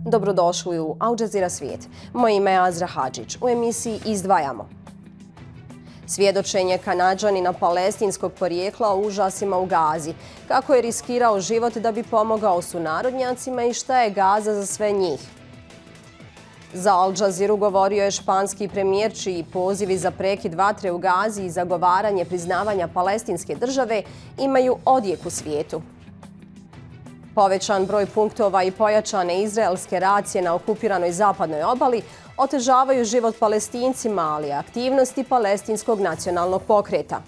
Dobrodošli u Jazeera Svijet. Moje ime je Azra Hadžić. U emisiji izdvajamo svjedočenje Kanađanina palestinskog porijekla o užasima u Gazi, kako je riskirao život da bi pomogao sunarodnjacima i šta je Gaza za sve njih. Za Jazeeru govorio je španski premijer, čiji pozivi za prekid vatre u Gazi i zagovaranje priznavanja palestinske države imaju odjek u svijetu. Povećan broj punktova i pojačane izraelske racije na okupiranoj Zapadnoj obali otežavaju život Palestincima, ali i aktivnosti palestinskog nacionalnog pokreta.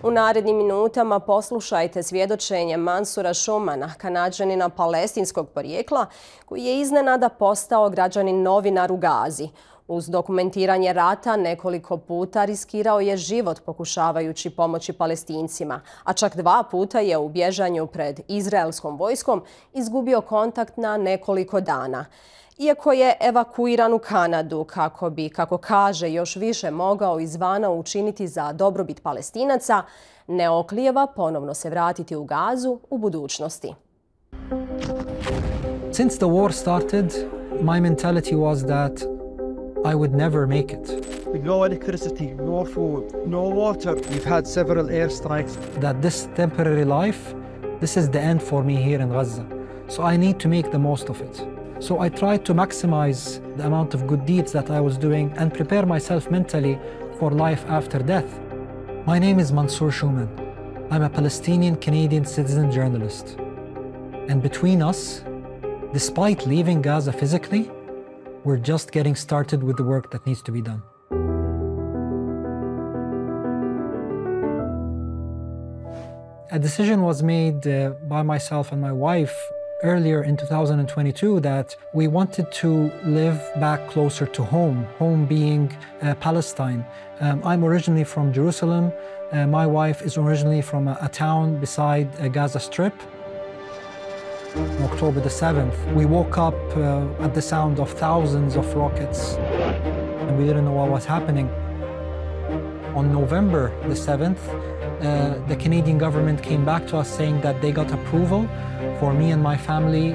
U narednim minutama poslušajte svjedočenje Mansura Šumana, Kanađanina palestinskog porijekla, koji je iznenada postao građanin novinar u Gazi. Uz dokumentiranje rata nekoliko puta riskirao je život pokušavajući pomoći Palestincima, a čak 2 puta je u bježanju pred izraelskom vojskom izgubio kontakt na nekoliko dana. Iako je evakuiran u Kanadu kako bi, kako kaže, još više mogao izvana učiniti za dobrobit Palestinaca, ne oklijeva ponovno se vratiti u Gazu u budućnosti. Since the war started, my mentality was that I would never make it. No electricity, no food, no water. We've had several airstrikes. That this temporary life, this is the end for me here in Gaza. So I need to make the most of it. So I tried to maximize the amount of good deeds that I was doing and prepare myself mentally for life after death. My name is Mansour Shuman. I'm a Palestinian Canadian citizen journalist. And between us, despite leaving Gaza physically, we're just getting started with the work that needs to be done. A decision was made by myself and my wife earlier in 2022 that we wanted to live back closer to home, home being Palestine. I'm originally from Jerusalem. My wife is originally from a town beside Gaza Strip. On October the 7th, we woke up at the sound of thousands of rockets, and we didn't know what was happening. On November the 7th, the Canadian government came back to us saying that they got approval for me and my family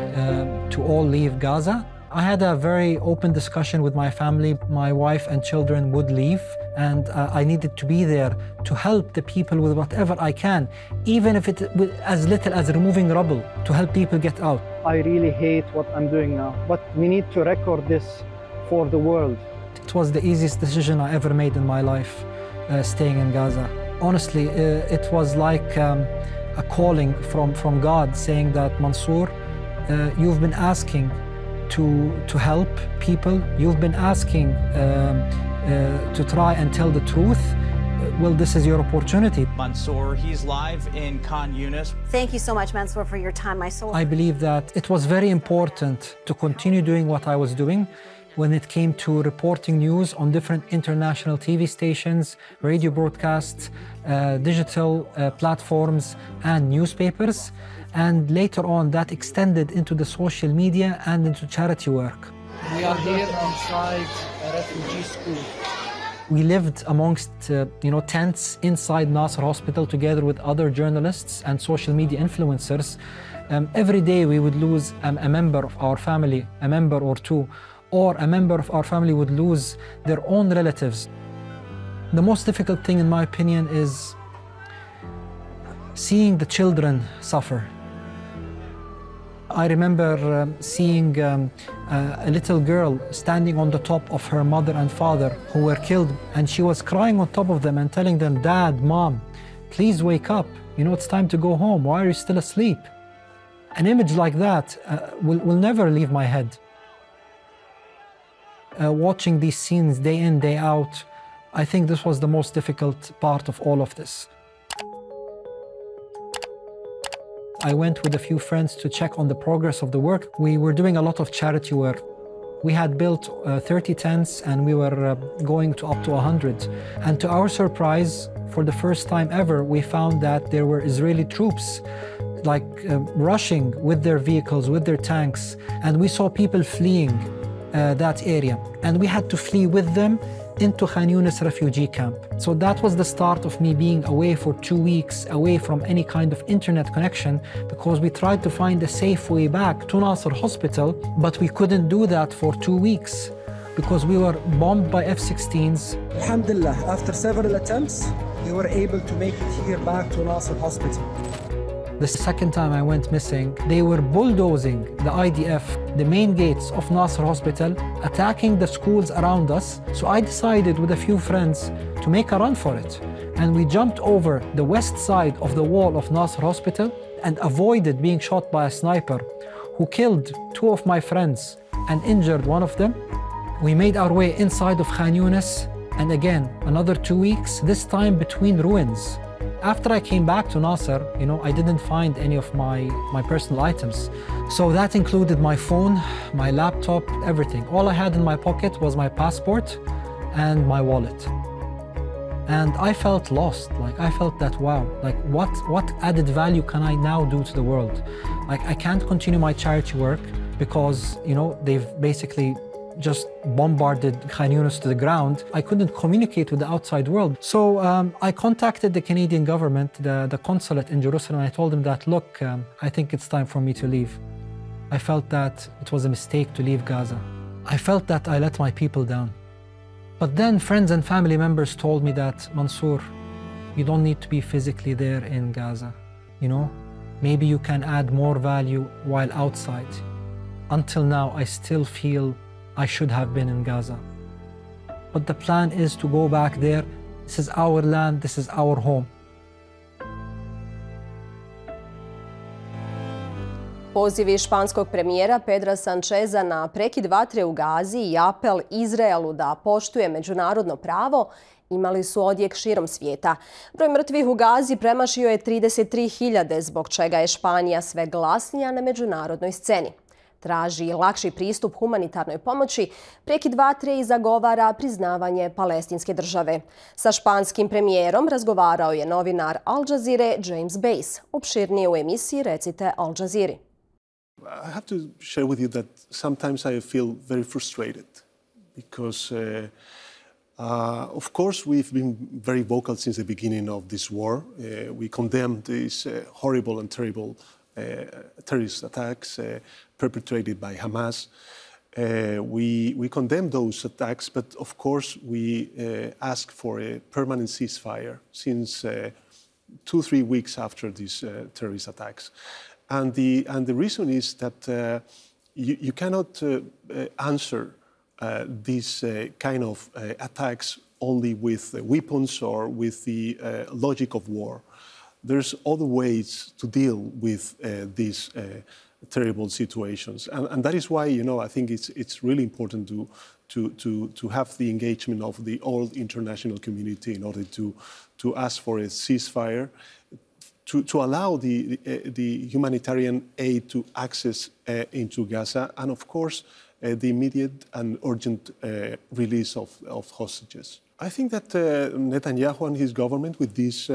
to all leave Gaza. I had a very open discussion with my family. My wife and children would leave, and I needed to be there to help the people with whatever I can, even if it's as little as removing rubble, to help people get out. I really hate what I'm doing now, but we need to record this for the world. It was the easiest decision I ever made in my life, staying in Gaza. Honestly, it was like a calling from God saying that, Mansour, you've been asking to help people. You've been asking to try and tell the truth. Well, this is your opportunity. Mansour, he's live in Khan Yunis. Thank you so much, Mansour, for your time. I believe that it was very important to continue doing what I was doing when it came to reporting news on different international TV stations, radio broadcasts, digital platforms, and newspapers. And later on, that extended into the social media and into charity work. We are here inside a refugee school. We lived amongst tents inside Nasser Hospital together with other journalists and social media influencers. Every day we would lose a member of our family, a member or two, or a member of our family would lose their own relatives. The most difficult thing, in my opinion, is seeing the children suffer. I remember seeing a little girl standing on the top of her mother and father who were killed, and she was crying on top of them and telling them, Dad, Mom, please wake up. You know, it's time to go home. Why are you still asleep? An image like that will never leave my head. Watching these scenes day in, day out, I think this was the most difficult part of all of this. I went with a few friends to check on the progress of the work. We were doing a lot of charity work. We had built 30 tents and we were going to up to 100. And to our surprise, for the first time ever, we found that there were Israeli troops rushing with their vehicles, with their tanks. And we saw people fleeing that area. And we had to flee with them into Khan Yunis refugee camp. So that was the start of me being away for 2 weeks, away from any kind of internet connection, because we tried to find a safe way back to Nasser Hospital, but we couldn't do that for 2 weeks because we were bombed by F-16s. Alhamdulillah, after several attempts, we were able to make it here back to Nasser Hospital. The second time I went missing, they were bulldozing the IDF, the main gates of Nasser Hospital, attacking the schools around us. So I decided with a few friends to make a run for it. And we jumped over the west side of the wall of Nasser Hospital and avoided being shot by a sniper who killed 2 of my friends and injured one of them. We made our way inside of Khan Yunis, and again, another 2 weeks, this time between ruins. After I came back to Nasser, I didn't find any of my personal items. So that included my phone, my laptop, everything. All I had in my pocket was my passport and my wallet. And I felt lost. I felt that, wow, what added value can I now do to the world? I can't continue my charity work because, they've basically just bombarded Khan Yunis to the ground. I couldn't communicate with the outside world. So I contacted the Canadian government, the consulate in Jerusalem, and I told them that, look, I think it's time for me to leave. I felt that it was a mistake to leave Gaza. I felt that I let my people down. But then friends and family members told me that, Mansour, you don't need to be physically there in Gaza. Maybe you can add more value while outside. Until now, I still feel I should have been in Gaza. But the plan is to go back there. This is our land, this is our home. Pozivi španskog premijera Pedra Sancheza na prekid vatre u Gazi i apel Izraelu da poštuje međunarodno pravo imali su odjek širom svijeta. Broj mrtvih u Gazi premašio je 33.000, zbog čega je Španija sve glasnija na međunarodnoj sceni. Traži lakši pristup humanitarnoj pomoći, prekid vatre i zagovara priznavanje palestinske države. Sa španskim premijerom razgovarao je novinar Al Jazeere James Bass. Opširnije u emisiji Recite Al Jazeeri. I have to share with you that sometimes I feel very frustrated because, of course, we've been very vocal since the beginning of this war. We condemn these horrible and terrible terrorist attacks perpetrated by Hamas. We condemn those attacks, but of course we ask for a permanent ceasefire since 2-3 weeks after these terrorist attacks. And the reason is that you cannot answer these kind of attacks only with weapons or with the logic of war. There's other ways to deal with these terrible situations, and that is why I think it's really important to have the engagement of the whole international community in order to ask for a ceasefire, to allow the humanitarian aid to access into Gaza, and of course the immediate and urgent release of hostages. I think that Netanyahu and his government with this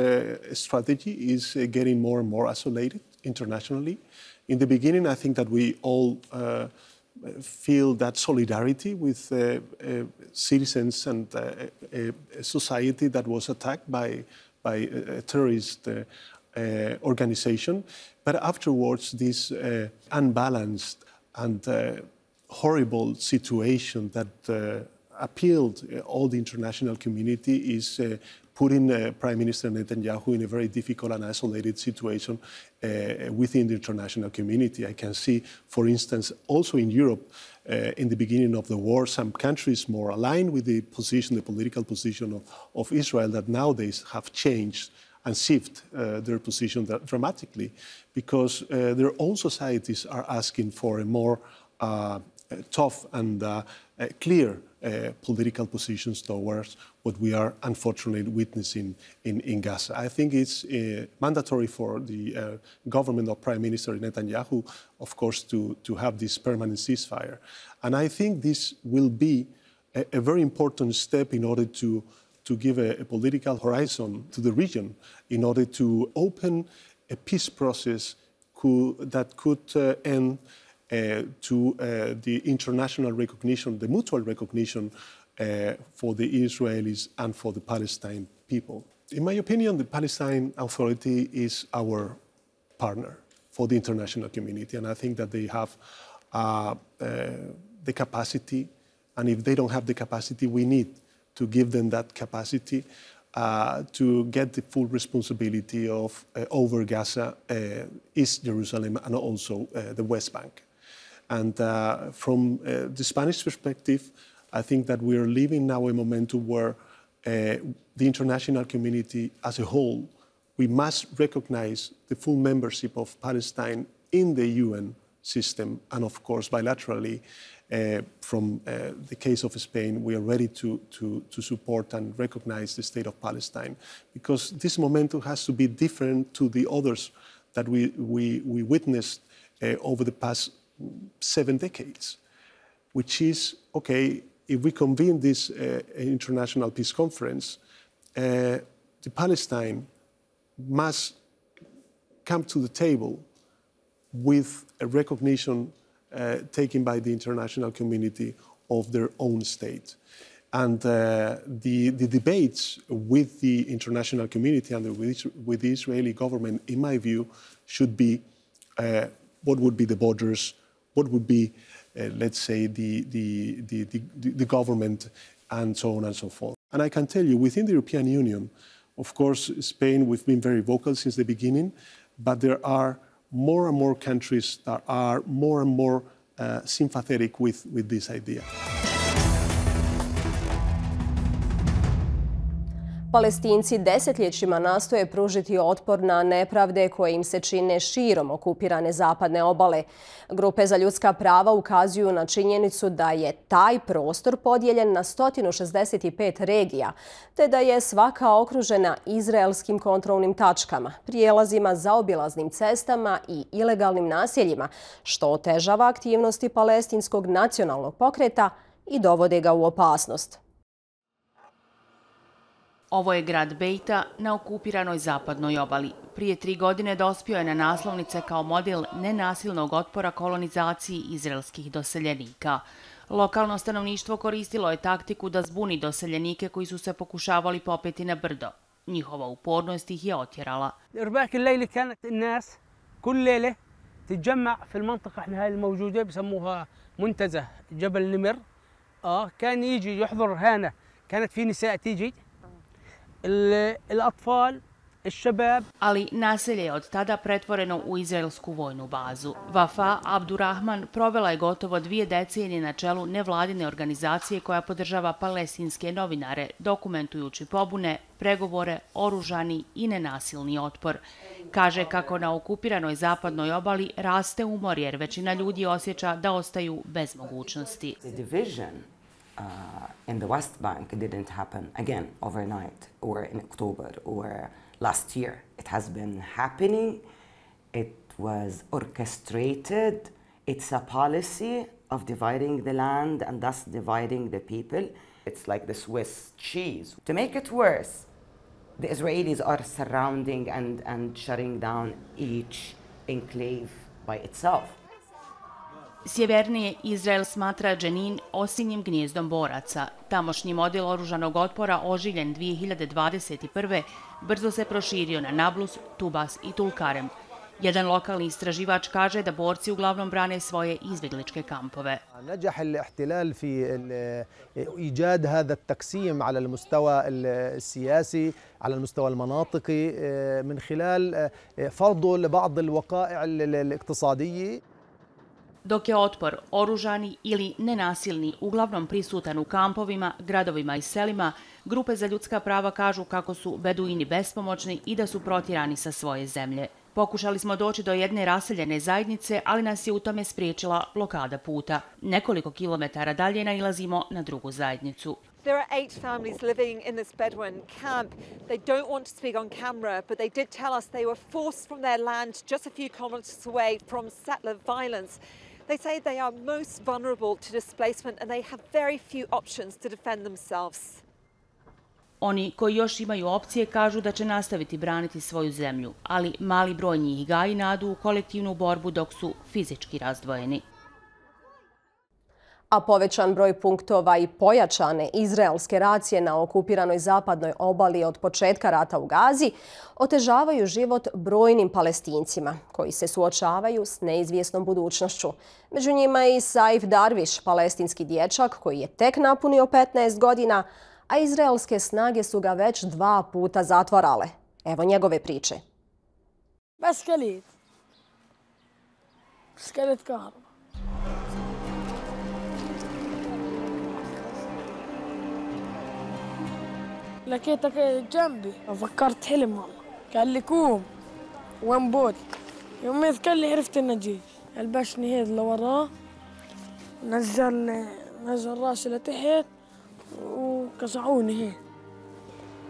strategy is getting more and more isolated internationally. In the beginning, I think that we all feel that solidarity with citizens and a society that was attacked by a terrorist organization. But afterwards, this unbalanced and horrible situation that appealed all the international community is putting Prime Minister Netanyahu in a very difficult and isolated situation within the international community. I can see, for instance, also in Europe, in the beginning of the war, some countries more aligned with the political position of Israel that nowadays have changed and shift their position dramatically because their own societies are asking for a more tough and clear political positions towards what we are unfortunately witnessing in Gaza. I think it's mandatory for the government of Prime Minister Netanyahu, of course, to have this permanent ceasefire. And I think this will be a very important step in order to give a political horizon to the region, in order to open a peace process that could end to the international recognition, the mutual recognition for the Israelis and for the Palestine people. In my opinion, the Palestine Authority is our partner for the international community, and I think that they have the capacity, and if they don't have the capacity, we need to give them that capacity to get the full responsibility of over Gaza, East Jerusalem, and also the West Bank. And from the Spanish perspective, I think that we are living now a momentum where the international community as a whole, we must recognize the full membership of Palestine in the UN system, and of course bilaterally. From the case of Spain, we are ready to support and recognize the state of Palestine, because this momentum has to be different to the others that we witnessed over the past 7 decades, which is, okay, if we convene this international peace conference, the Palestine must come to the table with a recognition taken by the international community of their own state. And the debates with the international community and with the Israeli government, in my view, should be what would be the borders, what would be, let's say, the government, and so on and so forth. And I can tell you, within the European Union, of course, Spain, we've been very vocal since the beginning, but there are more and more countries that are more and more sympathetic with this idea. Palestinci desetljećima nastoje pružiti otpor na nepravde koje im se čine širom okupirane zapadne obale. Grupe za ljudska prava ukazuju na činjenicu da je taj prostor podijeljen na 165 regija, te da je svaka okružena izraelskim kontrolnim tačkama, prijelazima, zaobilaznim cestama i ilegalnim naseljima, što otežava aktivnosti palestinskog nacionalnog pokreta i dovode ga u opasnost. Ovo je grad Bejta na okupiranoj zapadnoj obali. Prije 3 godine dospio je na naslovnice kao model nenasilnog otpora kolonizaciji izraelskih doseljenika. Lokalno stanovništvo koristilo je taktiku da zbuni doseljenike koji su se pokušavali popeti na brdo. Njihova upornost ih je otjerala. تتجمع في المنطقة احنا هاي الموجودة بسموها منتزه جبل نمر كان يجي يحضر هنا كانت في نساء تيجي الأطفال الشباب. Ali naselje je od tada pretvoreno u izraelsku vojnu bazu. Vafa Abdurrahman provela je gotovo 2 decenije na čelu nevladine organizacije koja podržava palestinske novinare, dokumentujući pobune, pregovore, oružani i nenasilni otpor. Kaže kako na okupiranoj zapadnoj obali raste umor jer većina ljudi osjeća da ostaju bez mogućnosti. In the West Bank didn't happen again overnight or in October or last year. It has been happening. It was orchestrated. It's a policy of dividing the land and thus dividing the people. It's like the Swiss cheese. To make it worse, the Israelis are surrounding and shutting down each enclave by itself. Sjevernije Izrael smatra Dženin osinjim gnjezdom boraca. Tamošnji model oružanog otpora oživljen 2021. brzo se proširio na Nablus, Tubas i Tulkarem. Jedan lokalni istraživač kaže da borci uglavnom brane svoje izbjegličke kampove. نجح الاحتلال في إيجاد هذا التقسيم على المستوى السياسي على المستوى المناطقي من خلال فرضه لبعض الوقائع الاقتصادية. Dok je otpor oružani ili nenasilni uglavnom prisutan u kampovima, gradovima i selima, grupe za ljudska prava kažu kako su beduini bespomoćni i da su protjerani sa svoje zemlje. Pokušali smo doći do jedne raseljene zajednice, ali nas je u tome spriječila blokada puta. Nekoliko kilometara dalje nailazimo na drugu zajednicu. There are 8 families living in this Bedouin camp. They don't want to speak on camera, but they did tell us they were forced from their land just a few kilometers away from settler violence. They say they are most vulnerable to displacement and they have very few options to defend themselves. Oni koji još imaju opcije kažu da će nastaviti braniti svoju zemlju, ali mali broj njih gaji nadu u kolektivnu borbu dok su fizički razdvojeni. a povećan broj punktova i pojačane izraelske racije na okupiranoj zapadnoj obali od početka rata u Gazi otežavaju život brojnim Palestincima koji se suočavaju s neizvjesnom budućnošću. Među njima je i Saif Darviš, palestinski dječak koji je tek napunio 15 godina, a izraelske snage su ga već 2 puta zatvarale. Evo njegove priče. سكرت كهرباء لقيتك جنبي فكرت حلم والله قال لي قوم وين بول يوم قال لي عرفت انه جيش البشني هيد لوراه نزل راسي لتحت وقصعوني هيك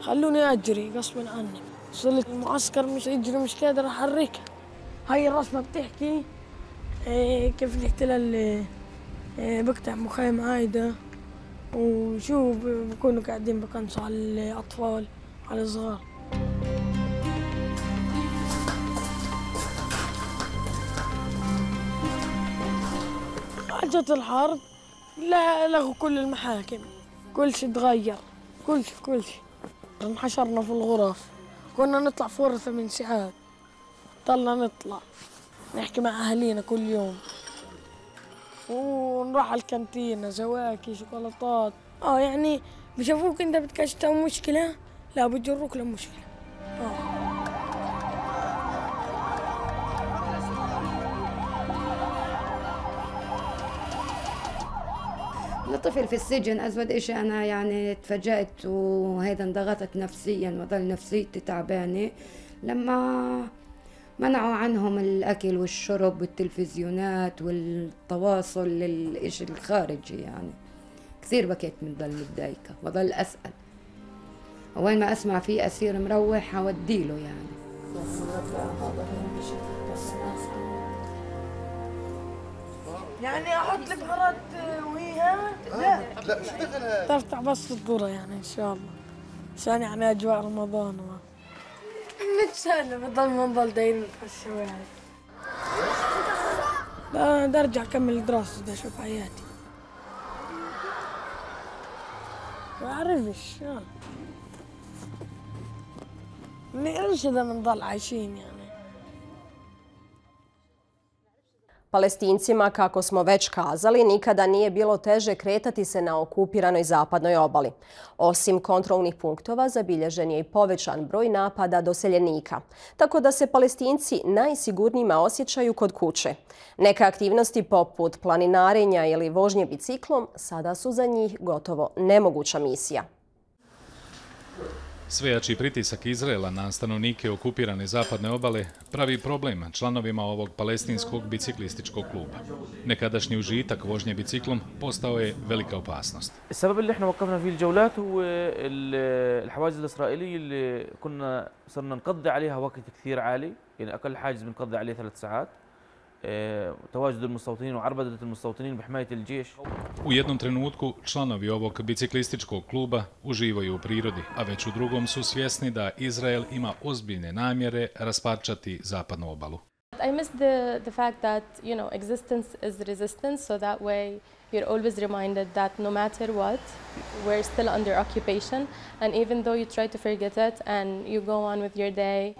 خلوني اجري غصبا عني وصلت المعسكر مش اجري مش قادر احركها هاي الرسمه بتحكي كيف الاحتلال بقطع مخيم عايدة وشوف بيكونوا قاعدين بقنصوا على الأطفال على الصغار. جت الحرب لا لغوا كل المحاكم، كل شيء تغير، كل شيء. انحشرنا في الغرف، كنا نطلع فوق 8 ساعات، ضلنا نطلع. نحكي مع أهالينا كل يوم ونروح على الكانتينة زواكي شوكولاتات يعني بشوفوك انت بتكشف مشكلة لا بتجروك لمشكلة لطفل في السجن أزود إشي أنا يعني تفاجأت وهيدا انضغطت نفسيا وظل نفسيتي تعبانة لما منعوا عنهم الأكل والشرب والتلفزيونات والتواصل للإشي الخارجي يعني كثير بكيت من ضل متضايقة وظل أسأل وين ما أسمع فيه أسير مروح أوديله يعني يعني أحط لك بهارات وهي لا شو دخلها تفتح بس الذرة يعني إن شاء الله عشان يعني أجواء رمضان متسالة بضل ما نضل دايرين في الشوارع. بدي أرجع أكمل دراسة بدي أشوف حياتي. ما أعرفش ليش إذا بنضل عايشين يعني. Palestincima, kako smo već kazali, nikada nije bilo teže kretati se na okupiranoj zapadnoj obali. Osim kontrolnih punktova, zabilježen je i povećan broj napada doseljenika, tako da se Palestinci najsigurnijima osjećaju kod kuće. Neke aktivnosti poput planinarenja ili vožnje biciklom sada su za njih gotovo nemoguća misija. Sve jači pritisak Izraela na stanovnike okupirane zapadne obale pravi problem članovima ovog palestinskog biciklističkog kluba. Nekadašnji užitak vožnje biciklom postao je velika opasnost. السبب اللي احنا وقفنا فيه الجولات هو الحواجز الإسرائيلية اللي كنا صرنا نقضي عليها وقت كثير عالي، يعني أقل حاجز بنقضي عليه 3 ساعات. تواجد المستوطنين وعربدة المستوطنين بحماية الجيش. U jednom trenutku članovi ovog biciklističkog kluba uživaju u prirodi, a već u drugom su svjesni da Izrael ima ozbiljne namjere rasparčati zapadnu obalu. I miss the fact that, existence is resistance, so that way you're always reminded that no matter what, we're still under occupation, and even though you try to forget it and you go on with your day.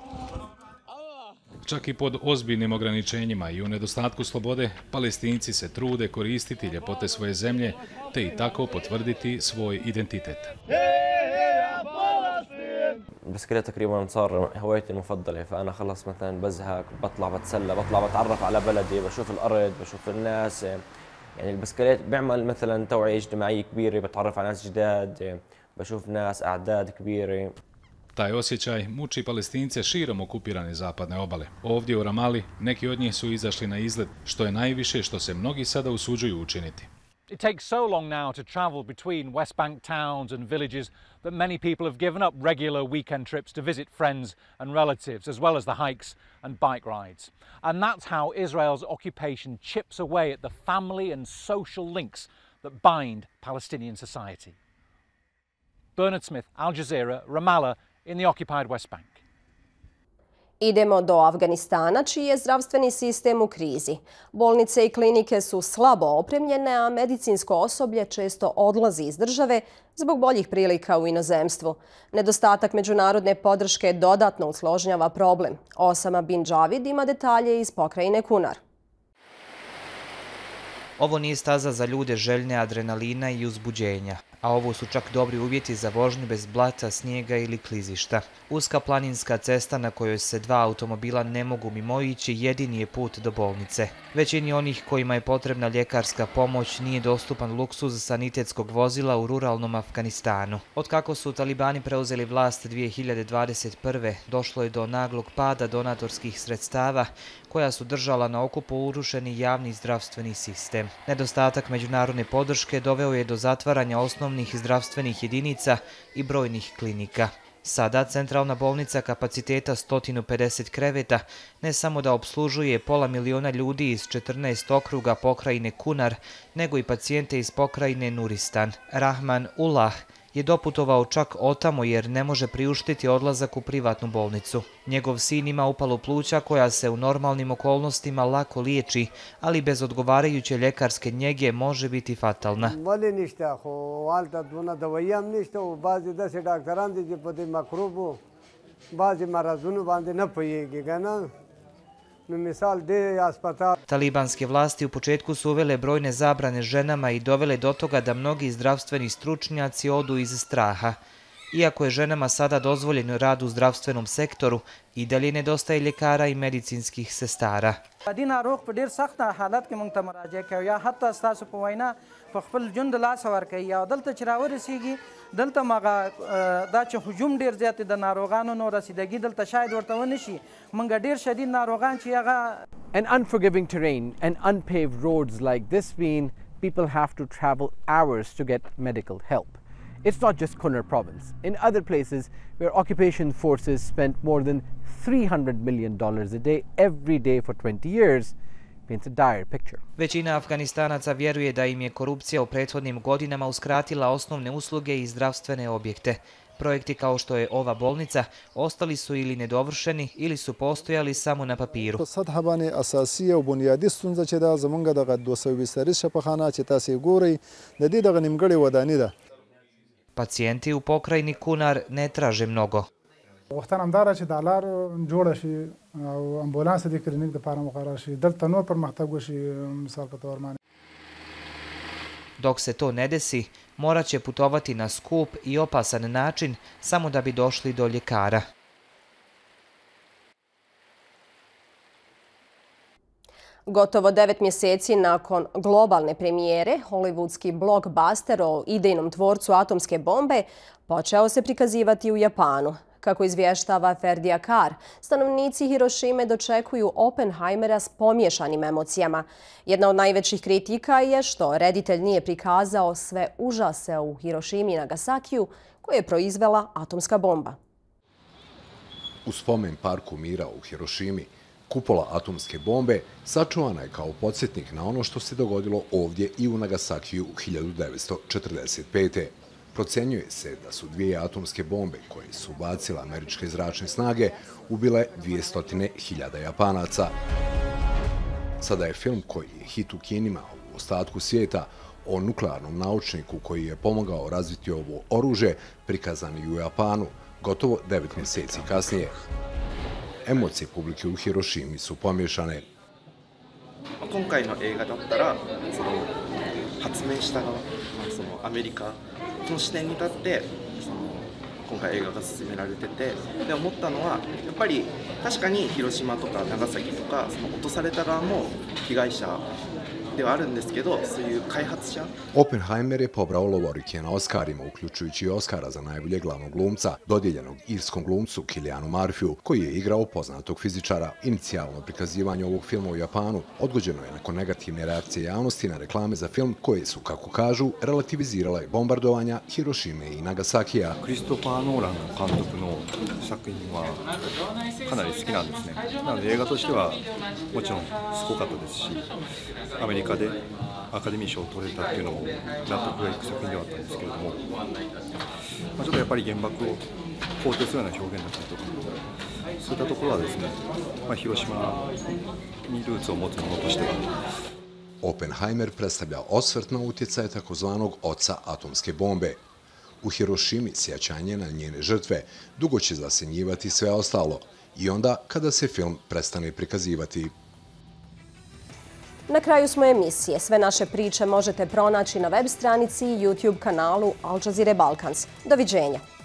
Čak i pod ozbiljnim ograničenjima i u nedostatku slobode, Palestinci se trude koristiti ljepote svoje zemlje te i tako potvrditi svoj identitet. البسكليت تقريبا صار هوايتي المفضلة، فأنا خلص مثلا بزهق بطلع بتسلى بطلع بتعرف على بلدي بشوف الأرض بشوف الناس، يعني البسكليت بيعمل مثلا توعية اجتماعية كبيرة بتعرف على ناس جداد بشوف ناس أعداد كبيرة. Taj osjećaj muči Palestince širom okupirane zapadne obale. Ovdje u Ramali neki od njih su izašli na izlet, što je najviše što se mnogi sada usuđuju učiniti. It takes so long now to travel between West Bank towns and villages that many people have given up regular weekend trips to visit friends and relatives, as well as the hikes and bike rides. And that's how Israel's occupation chips away at the family and social links that bind Palestinian society. Bernard Smith, Al Jazeera, Ramallah, in the occupied West Bank. Idemo do Afganistana, čiji je zdravstveni sistem u krizi. Bolnice i klinike su slabo opremljene, a medicinsko osoblje često odlazi iz države zbog boljih prilika u inozemstvu. Nedostatak međunarodne podrške dodatno usložnjava problem. Osama bin Džavid ima detalje iz pokrajine Kunar. Ovo nije staza za ljude željne adrenalina i uzbuđenja, a ovo su čak dobri uvjeti za vožnju bez blata, snijega ili klizišta. Uska planinska cesta na kojoj se dva automobila ne mogu mimoići jedini je put do bolnice. Većini onih kojima je potrebna ljekarska pomoć nije dostupan luksuz sanitetskog vozila u ruralnom Afganistanu. Od kako su talibani preuzeli vlast 2021. došlo je do naglog pada donatorskih sredstava koja su držala na okupu urušeni javni zdravstveni sistem. Nedostatak međunarodne podrške doveo je do zatvaranja osnovnih zdravstvenih jedinica i brojnih klinika. Sada centralna bolnica kapaciteta 150 kreveta ne samo da obslužuje 500 miliona ljudi iz 14 okruga pokrajine Kunar, nego i pacijente iz pokrajine Nuristan. Rahman Ullah je doputovao čak otamo jer ne može priuštiti odlazak u privatnu bolnicu. Njegov sin ima upalu pluća koja se u normalnim okolnostima lako liječi, ali bez odgovarajuće ljekarske njege može biti fatalna. Talibanske vlasti u početku su uvele brojne zabrane ženama i dovele do toga da mnogi zdravstveni stručnjaci odu iz straha. Iako je ženama sada dozvoljen rad u zdravstvenom sektoru, i dalje nedostaje ljekara i medicinskih sestara. دلته مغه دا چې هجوم ډیر زیات د ناروغانو نو رسیدګي دلته شاید ورته ونشي منګه ډیر شدید ناروغان چې هغه An unforgiving terrain and unpaved roads like this mean people have to travel hours to get medical help. It's not just Kunar province. In other places where occupation forces spent more than $300 million a day every day for 20 years, paints a dire picture. Većina Afganistanaca vjeruje da im je korupcija u prethodnim godinama uskratila osnovne usluge i zdravstvene objekte. Projekti kao što je ova bolnica ostali su ili nedovršeni ili su postojali samo na papiru. Pacijenti u pokrajini Kunar ne traže mnogo. غوښتنه همداره چې دا لار جوړه شي او امبولانس د کلینیک لپاره مقرر شي دلته نور پرمختګ وشي مثال په تور باندې. Dok se to ne desi, morat će putovati na skup i opasan način samo da bi došli do ljekara. Gotovo 9 mjeseci nakon globalne premijere, hollywoodski blockbuster o idejnom tvorcu atomske bombe počeo se prikazivati u Japanu. Kako izvještava Ferdija Kar, stanovnici Hirošime dočekuju Oppenheimera s pomješanim emocijama. Jedna od najvećih kritika je što reditelj nije prikazao sve užase u Hirošimi i Nagasakiju koje je proizvela atomska bomba. U spomen parku mira u Hirošimi, kupola atomske bombe sačuvana je kao podsjetnik na ono što se dogodilo ovdje i u Nagasakiju 1945. Procenjuje se da su 2 atomske bombe koje su bacile američke zračne snage ubile 200.000 Japanaca. Sada je film koji je hit u kinima u ostatku svijeta o nuklearnom naučniku koji je pomogao razviti ovo oružje prikazan i u Japanu gotovo 9 mjeseci kasnije. Emocije publike u Hirošimi su pomiješane. 今回の映画だったらその発明した側そのアメリカの視点に立って今回映画が進められててで思ったのはやっぱり確かに広島とか長崎とかその落とされた側も被害者ではあるんですけどそういう開発者 Oppenheimer je pobrao lovorike na Oscarima, uključujući i Oscara za najboljeg glavnog glumca, dodijeljenog irskom glumcu Cillianu Murphyju, koji je igrao poznatog fizičara. Inicijalno prikazivanje ovog filma u Japanu odgođeno je nakon negativne reakcije javnosti na reklame za film koje su, kako kažu, relativizirale bombardovanja Hirošime i Nagasakija. クリストファー・ノーラン監督の作品はかなり好きなんですね。なので映画としてはもちろんすごかったですし、アメリカでアカデミー賞を取れたっていうのも納得がいく作品ではあったんですけれども、ちょっとやっぱり原爆を肯定するような表現だったりとか、そういったところはですね、広島にルーツを持つものとしては。Oppenheimer predstavlja osvrt na utjecaj takozvanog oca atomske bombe. U Hirošimi sjećanje na njene žrtve dugo će zasenjivati sve ostalo i onda kada se film prestane prikazivati. Na kraju smo emisije. Sve naše priče možete pronaći na web stranici i YouTube kanalu Al Jazeere Balkans. Doviđenja.